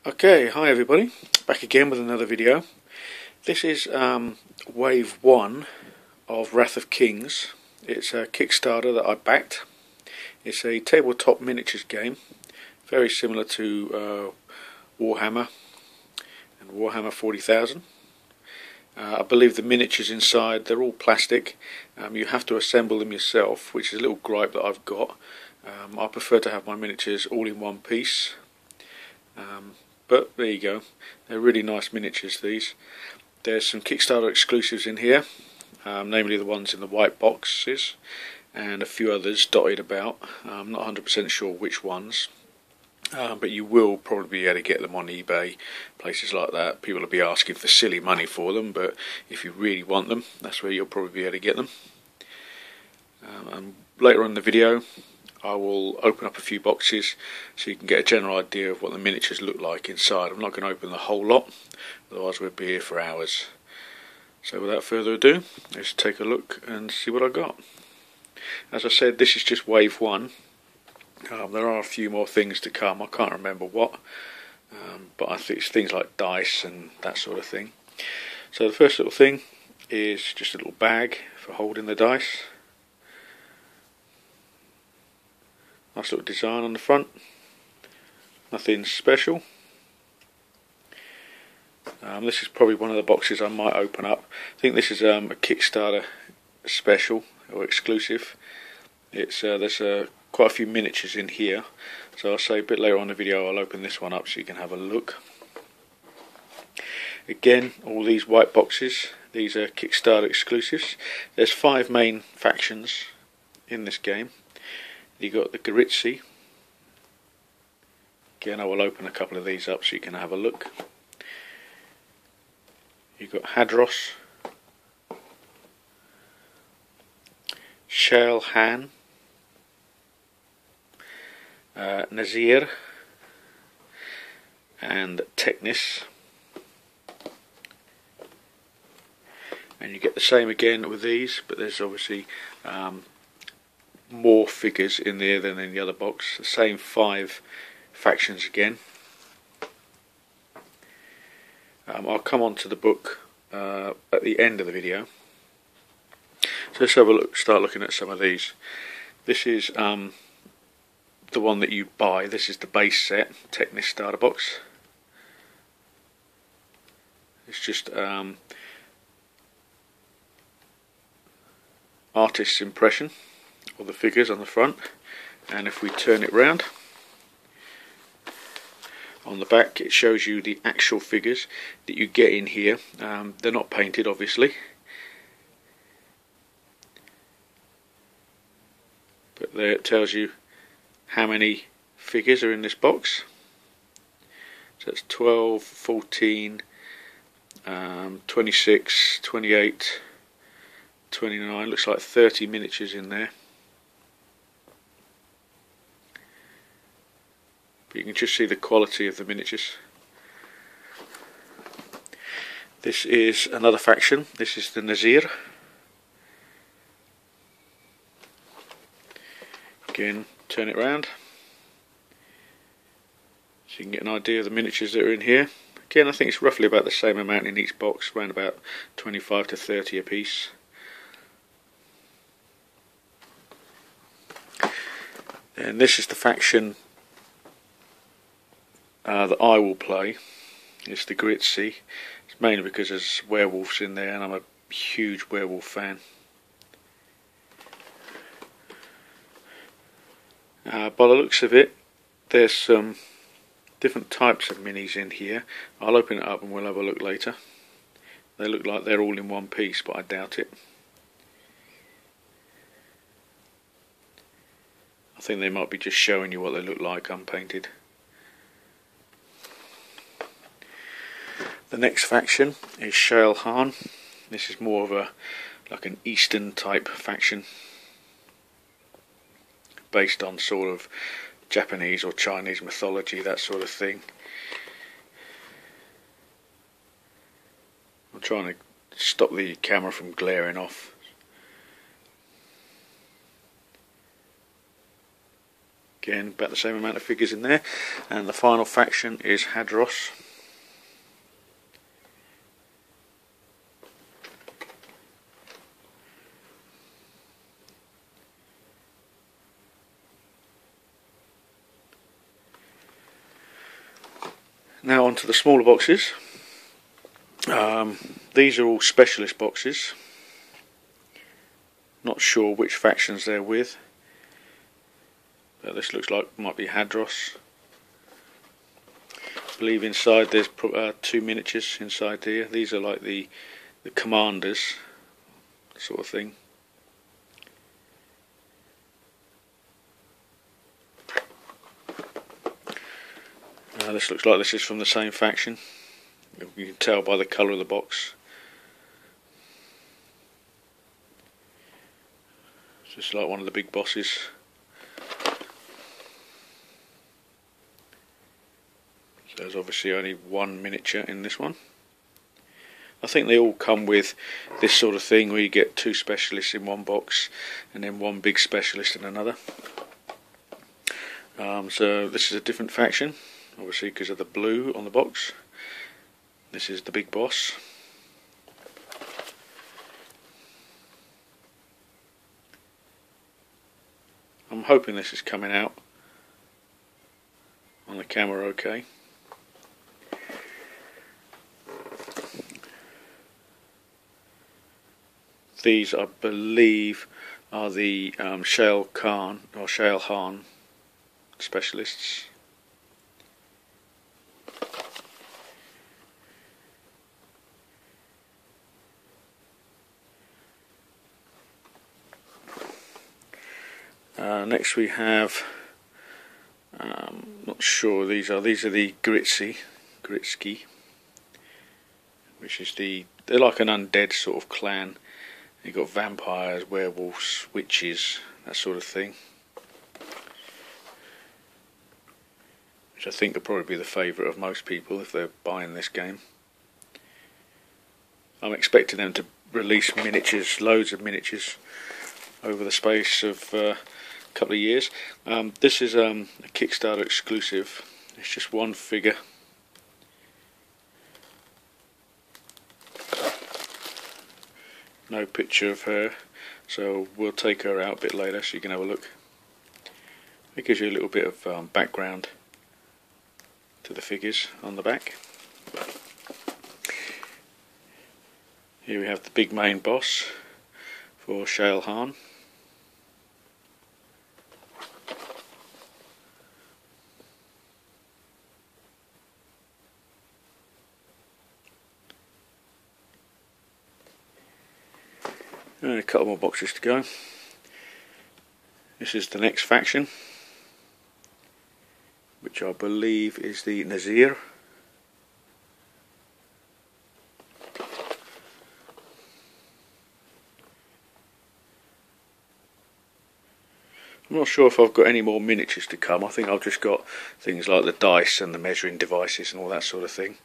Okay, hi everybody, back again with another video. This is wave 1 of Wrath of Kings. It's a Kickstarter that I backed. It's a tabletop miniatures game, very similar to Warhammer and Warhammer 40,000. I believe the miniatures inside, they're all plastic. You have to assemble them yourself, which is a little gripe that I've got. I prefer to have my miniatures all in one piece. But there you go, they're really nice miniatures, these. There's some Kickstarter exclusives in here, namely the ones in the white boxes, and a few others dotted about. I'm not 100% sure which ones, but you will probably be able to get them on eBay, places like that. People will be asking for silly money for them, but if you really want them, that's where you'll probably be able to get them. And later on in the video, I will open up a few boxes so you can get a general idea of what the miniatures look like inside. I'm not going to open the whole lot, otherwise we'll be here for hours. So without further ado, let's take a look and see what I got. As I said, this is just wave 1. There are a few more things to come. I can't remember what, but I think it's things like dice and that sort of thing. So the first little thing is just a little bag for holding the dice. Nice little design on the front, nothing special. This is probably one of the boxes I might open up. I think this is a Kickstarter special or exclusive. It's there's quite a few miniatures in here, so I'll say a bit later on in the video I'll open this one up so you can have a look. Again, all these white boxes, these are Kickstarter exclusives. There's 5 main factions in this game. You got the Gritsi. Again, I will open a couple of these up so you can have a look. You've got Hadros, Shale Han, Nazir, and Technis. And you get the same again with these, but there's obviously more figures in there than in the other box. The same 5 factions again. I'll come on to the book at the end of the video. So let's have a look, start looking at some of these. This is the one that you buy. This is the base set, Technis starter box. It's just artist's impression of the figures on the front, and if we turn it round, on the back it shows you the actual figures that you get in here. They're not painted, obviously, but there it tells you how many figures are in this box. So it's 12, 14, 26, 28, 29, looks like 30 miniatures in there. But you can just see the quality of the miniatures. This is another faction. This is the Nazir. Again, turn it round so you can get an idea of the miniatures that are in here. Again, I think it's roughly about the same amount in each box, around about 25 to 30 a piece. And this is the faction that I will play. It's the Gritsi. It's mainly because there's werewolves in there and I'm a huge werewolf fan. By the looks of it, there's some different types of minis in here. I'll open it up and we'll have a look later. They look like they're all in one piece, but I doubt it. I think they might be just showing you what they look like unpainted. The next faction is Shale Han. This is more of like an Eastern type faction, based on sort of Japanese or Chinese mythology, that sort of thing. I'm trying to stop the camera from glaring off. Again, about the same amount of figures in there. And the final faction is Hadros. Now on to the smaller boxes. These are all specialist boxes. Not sure which factions they're with. But this looks like might be Hadros. I believe inside there's 2 miniatures inside here. These are like the commanders sort of thing. This looks like this is from the same faction. You can tell by the colour of the box. It's just like one of the big bosses. So there's obviously only one miniature in this one. I think they all come with this sort of thing where you get 2 specialists in one box and then 1 big specialist in another. So this is a different faction, obviously because of the blue on the box. This is the big boss. I'm hoping this is coming out on the camera okay. These, I believe, are the Shale Khan or Shale Han specialists. Next we have, not sure these are the Gritsky, which is they're like an undead sort of clan. You've got vampires, werewolves, witches, that sort of thing. Which I think will probably be the favourite of most people if they're buying this game. I'm expecting them to release miniatures, loads of miniatures, over the space of a couple of years. This is a Kickstarter exclusive. It's just one figure. No picture of her, so we'll take her out a bit later so you can have a look. It gives you a little bit of background to the figures on the back. Here we have the big main boss for Shale Han. And a couple more boxes to go. This is the next faction, which I believe is the Nazir. I'm not sure if I've got any more miniatures to come. I think I've just got things like the dice and the measuring devices and all that sort of thing.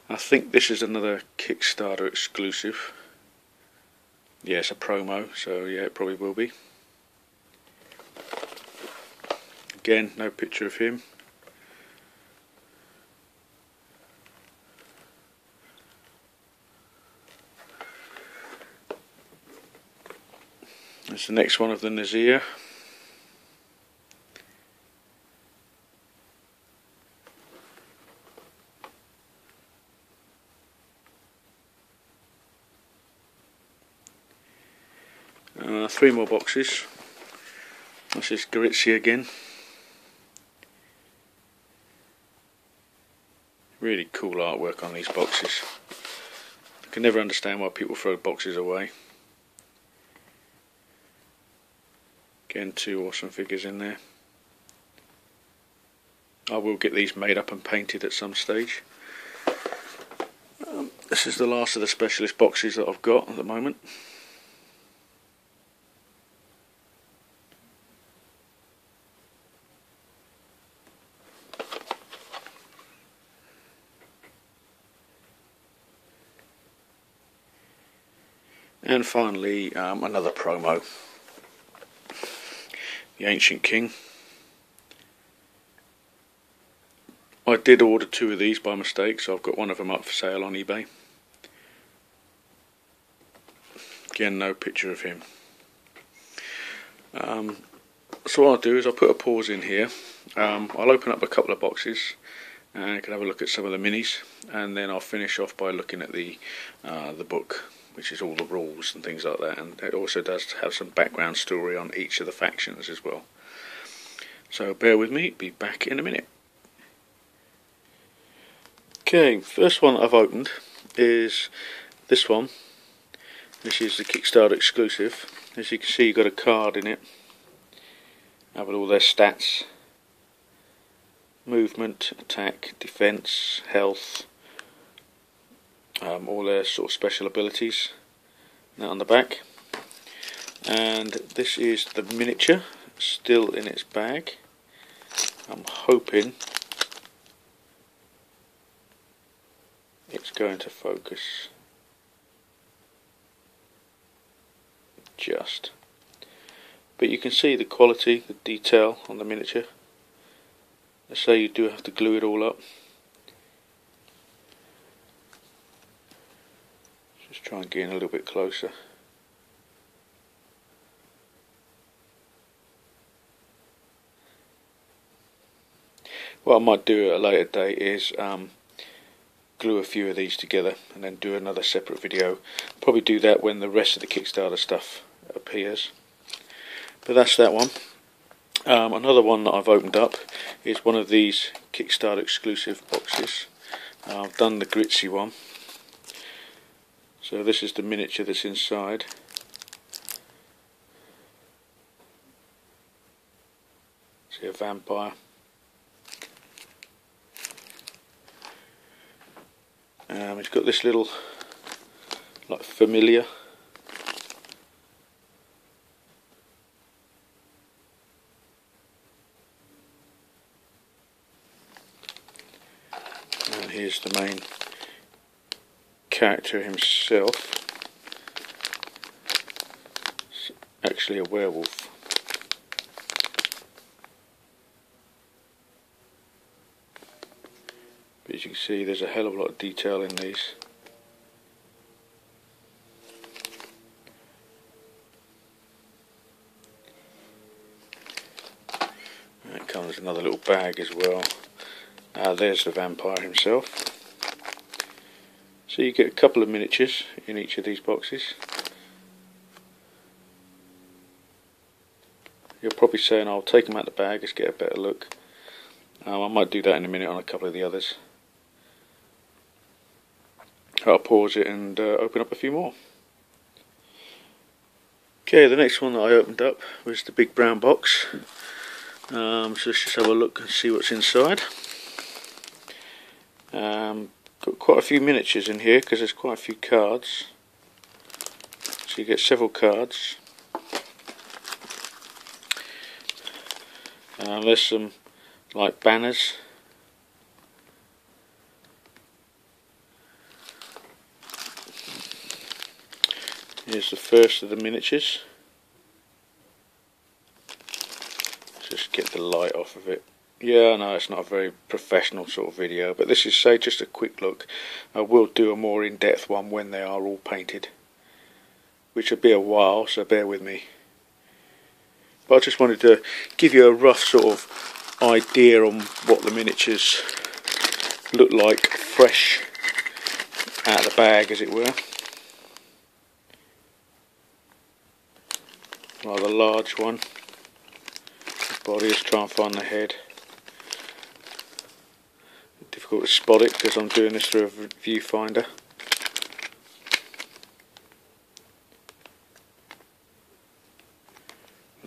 I think this is another Kickstarter exclusive. Yeah, it's a promo, so yeah, it probably will be. Again, no picture of him. That's the next one of the Nazir. Three more boxes. This is Gritsky again. Really cool artwork on these boxes. I can never understand why people throw boxes away. Again, 2 awesome figures in there. I will get these made up and painted at some stage. This is the last of the specialist boxes that I've got at the moment. And finally, another promo, the Ancient King. I did order 2 of these by mistake, so I've got one of them up for sale on eBay. Again, no picture of him. So what I'll do is I'll put a pause in here. I'll open up a couple of boxes and you can have a look at some of the minis, and then I'll finish off by looking at the book, which is all the rules and things like that, and it also does have some background story on each of the factions as well. So bear with me, be back in a minute. Okay, first one I've opened is this one. This is the Kickstarter exclusive. As you can see, you've got a card in it with all their stats: movement, attack, defense, health, all their sort of special abilities. That on the back. And this is the miniature, still in its bag. I'm hoping it's going to focus. Just. But you can see the quality, the detail on the miniature. I say you do have to glue it all up. Just try and get in a little bit closer. What I might do at a later date is glue a few of these together and then do another separate video. Probably do that when the rest of the Kickstarter stuff appears. But that's that one. Another one that I've opened up is one of these Kickstarter exclusive boxes. I've done the glitzy one. So this is the miniature that's inside. See a vampire. It's got this little like familiar. And here's the main character himself. It's actually a werewolf. But as you can see, there's a hell of a lot of detail in these. And it comes with another little bag as well. There's the vampire himself. So you get a couple of miniatures in each of these boxes. You're probably saying, I'll take them out of the bag, let's get a better look. I might do that in a minute on a couple of the others. I'll pause it and open up a few more. Okay, the next one that I opened up was the big brown box. So let's just have a look and see what's inside. Got quite a few miniatures in here because there's quite a few cards. So you get several cards. There's some like banners. Here's the first of the miniatures. Just get the light off of it. Yeah, I know it's not a very professional sort of video, but this is, say, just a quick look. I will do a more in-depth one when they are all painted, which will be a while, so bear with me. But I just wanted to give you a rough sort of idea on what the miniatures look like fresh out of the bag, as it were. Rather large one. The body, let's try and find the head. Difficult to spot it because I'm doing this through a viewfinder.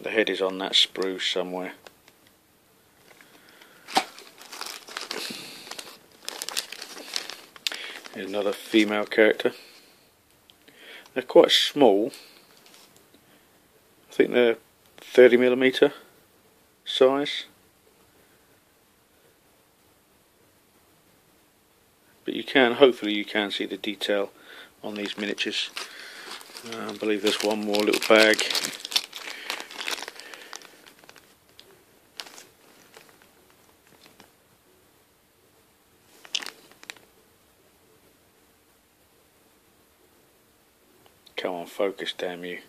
The head is on that spruce somewhere. Here's another female character. They're quite small. I think they're 30mm size. But you can, hopefully you can see the detail on these miniatures. I believe there's one more little bag. Come on, focus, damn you.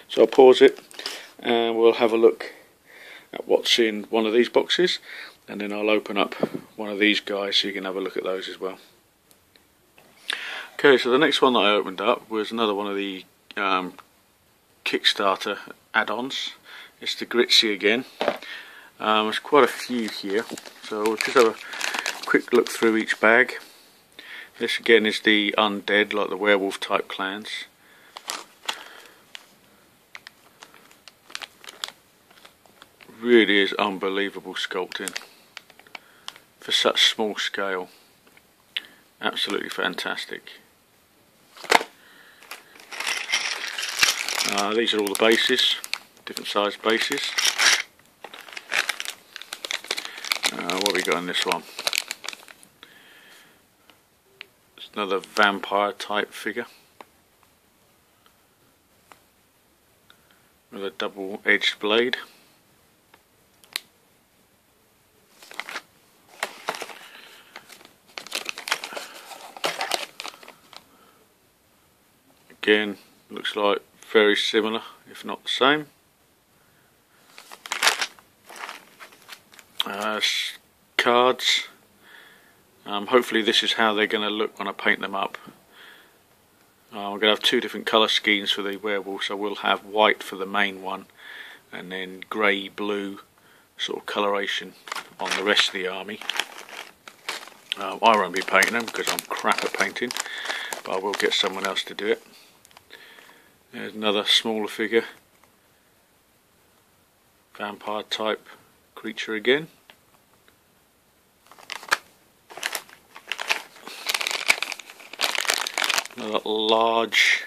So I'll pause it and we'll have a look at what's in one of these boxes, and then I'll open up one of these guys so you can have a look at those as well. Okay, so the next one that I opened up was another one of the Kickstarter add-ons. It's the Gritzy again. There's quite a few here, so we'll just have a quick look through each bag. This again is the undead, like the werewolf type clans. Really is unbelievable sculpting for such small scale. Absolutely fantastic. These are all the bases, different size bases. What have we got in this one? It's another vampire type figure with a double-edged blade. Again, looks like very similar, if not the same. Cards. Hopefully this is how they're going to look when I paint them up. I'm going to have two different colour schemes for the werewolves. I will have white for the main one, and then grey, blue sort of coloration on the rest of the army. I won't be painting them because I'm crap at painting, but I will get someone else to do it. There's another smaller figure, vampire type creature again. Another large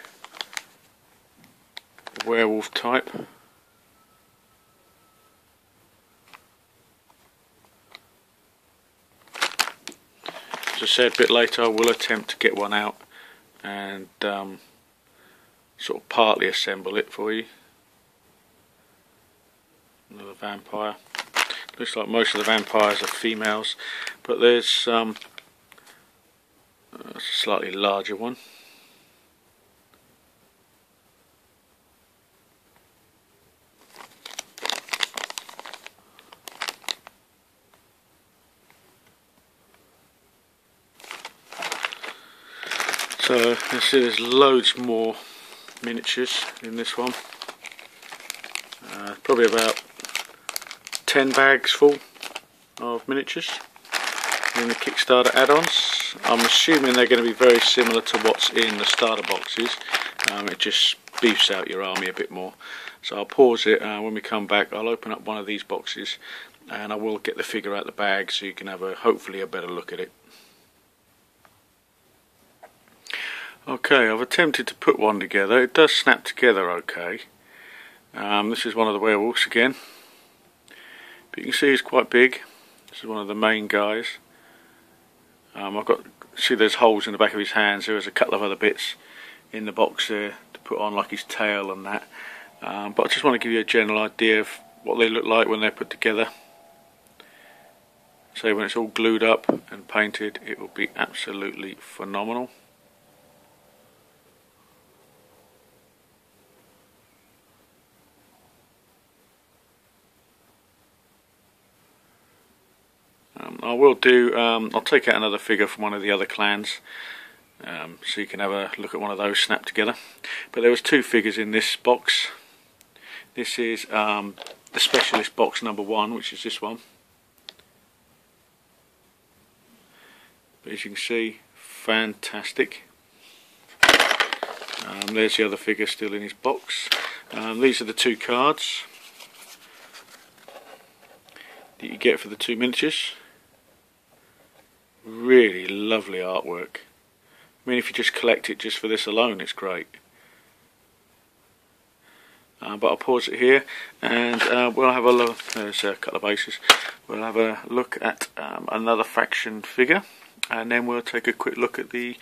werewolf type. As I said, a bit later I will attempt to get one out and sort of partly assemble it for you. Another vampire. Looks like most of the vampires are females, but there's a slightly larger one. So you see there's loads more miniatures in this one. Probably about 10 bags full of miniatures in the Kickstarter add-ons. I'm assuming they're going to be very similar to what's in the starter boxes. It just beefs out your army a bit more. So I'll pause it, when we come back I'll open up one of these boxes and I will get the figure out the bag so you can have hopefully a better look at it. Okay, I've attempted to put one together. It does snap together okay. This is one of the werewolves again. But you can see he's quite big. This is one of the main guys. See there's holes in the back of his hands. There's a couple of other bits in the box there to put on, like his tail and that. But I just want to give you a general idea of what they look like when they're put together. So when it's all glued up and painted, it will be absolutely phenomenal. I will do, I'll take out another figure from one of the other clans so you can have a look at one of those snapped together. But there was two figures in this box. This is the specialist box number 1, which is this one. But as you can see, fantastic. There's the other figure still in his box. These are the two cards that you get for the two miniatures. Really lovely artwork. I mean, if you just collect it just for this alone, it's great. But I'll pause it here and we'll have a look. There's a couple of bases. We'll have a look at another faction figure, and then we'll take a quick look at the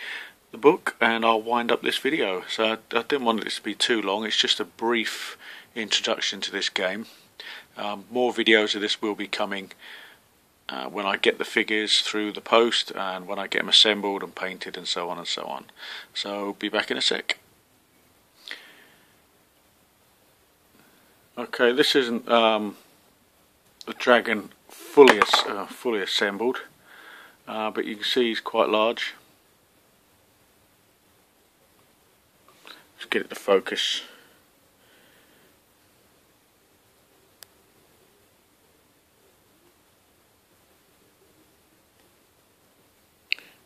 book, and I'll wind up this video. So I didn't want this to be too long. It's just a brief introduction to this game. More videos of this will be coming when I get the figures through the post, and when I get them assembled and painted and so on and so on. So be back in a sec. Okay, this isn't the dragon fully assembled, but you can see he's quite large. Let's get it to focus.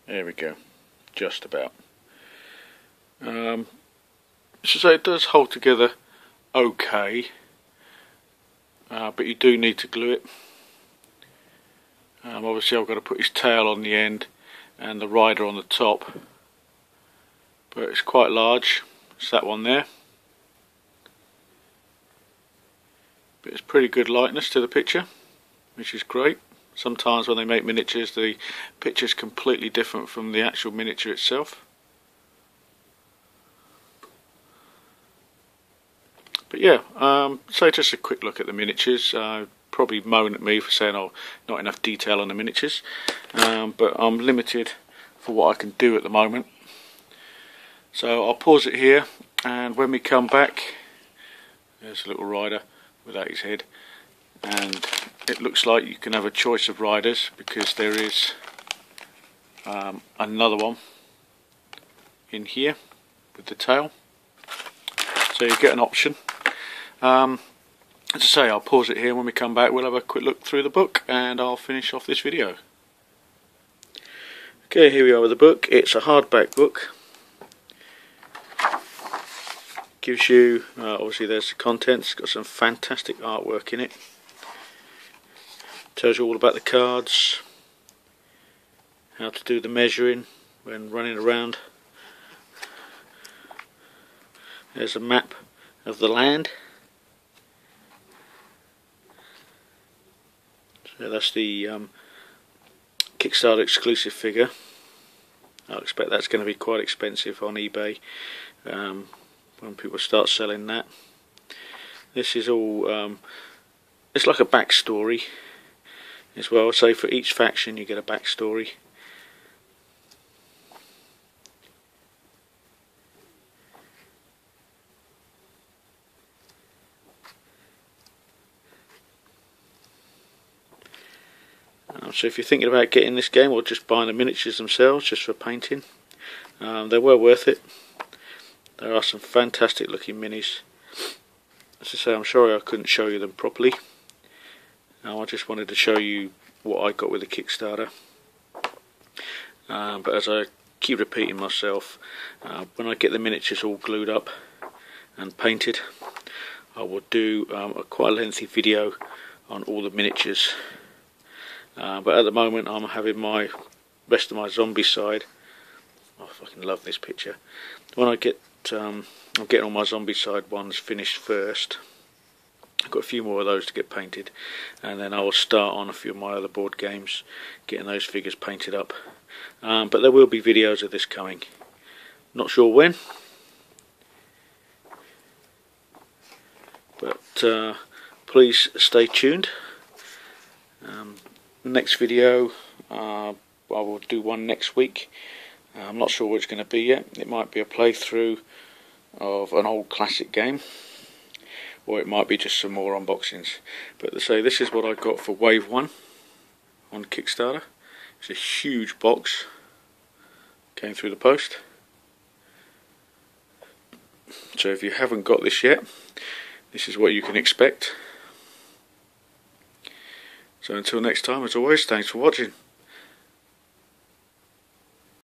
There we go, just about. So it does hold together okay, but you do need to glue it. Obviously I've got to put his tail on the end and the rider on the top, but it's quite large. It's that one there, but it's pretty good likeness to the picture, which is great. Sometimes when they make miniatures, the picture's completely different from the actual miniature itself. But yeah, so just a quick look at the miniatures. Probably moan at me for saying, oh, not enough detail on the miniatures, but I'm limited for what I can do at the moment. So I'll pause it here, and when we come back, there's a little rider without his head, and it looks like you can have a choice of riders, because there is another one in here with the tail, so you get an option. As I say, I'll pause it here. When we come back, we'll have a quick look through the book and I'll finish off this video. Okay, here we are with the book. It's a hardback book. Gives you, obviously there's the contents, got some fantastic artwork in it. Tells you all about the cards, how to do the measuring when running around. There's a map of the land. So that's the Kickstarter exclusive figure. I expect that's going to be quite expensive on eBay when people start selling that. This is all, it's like a backstory as well. So for each faction you get a backstory. So if you're thinking about getting this game or just buying the miniatures themselves just for painting, they're well worth it. There are some fantastic looking minis. As I say, I'm sorry I couldn't show you them properly. I just wanted to show you what I got with the Kickstarter. But as I keep repeating myself, when I get the miniatures all glued up and painted, I will do a quite lengthy video on all the miniatures. But at the moment I'm having my rest of my zombie side. I fucking love this picture. When I get I'm getting all my zombie side ones finished first. I've got a few more of those to get painted, and then I will start on a few of my other board games, getting those figures painted up. But there will be videos of this coming. Not sure when, but please stay tuned. Next video, I will do one next week. I'm not sure what it's going to be yet. It might be a playthrough of an old classic game, or it might be just some more unboxings. But to say, this is what I got for Wave 1 on Kickstarter. It's a huge box, came through the post. So if you haven't got this yet, this is what you can expect. So until next time, as always, thanks for watching.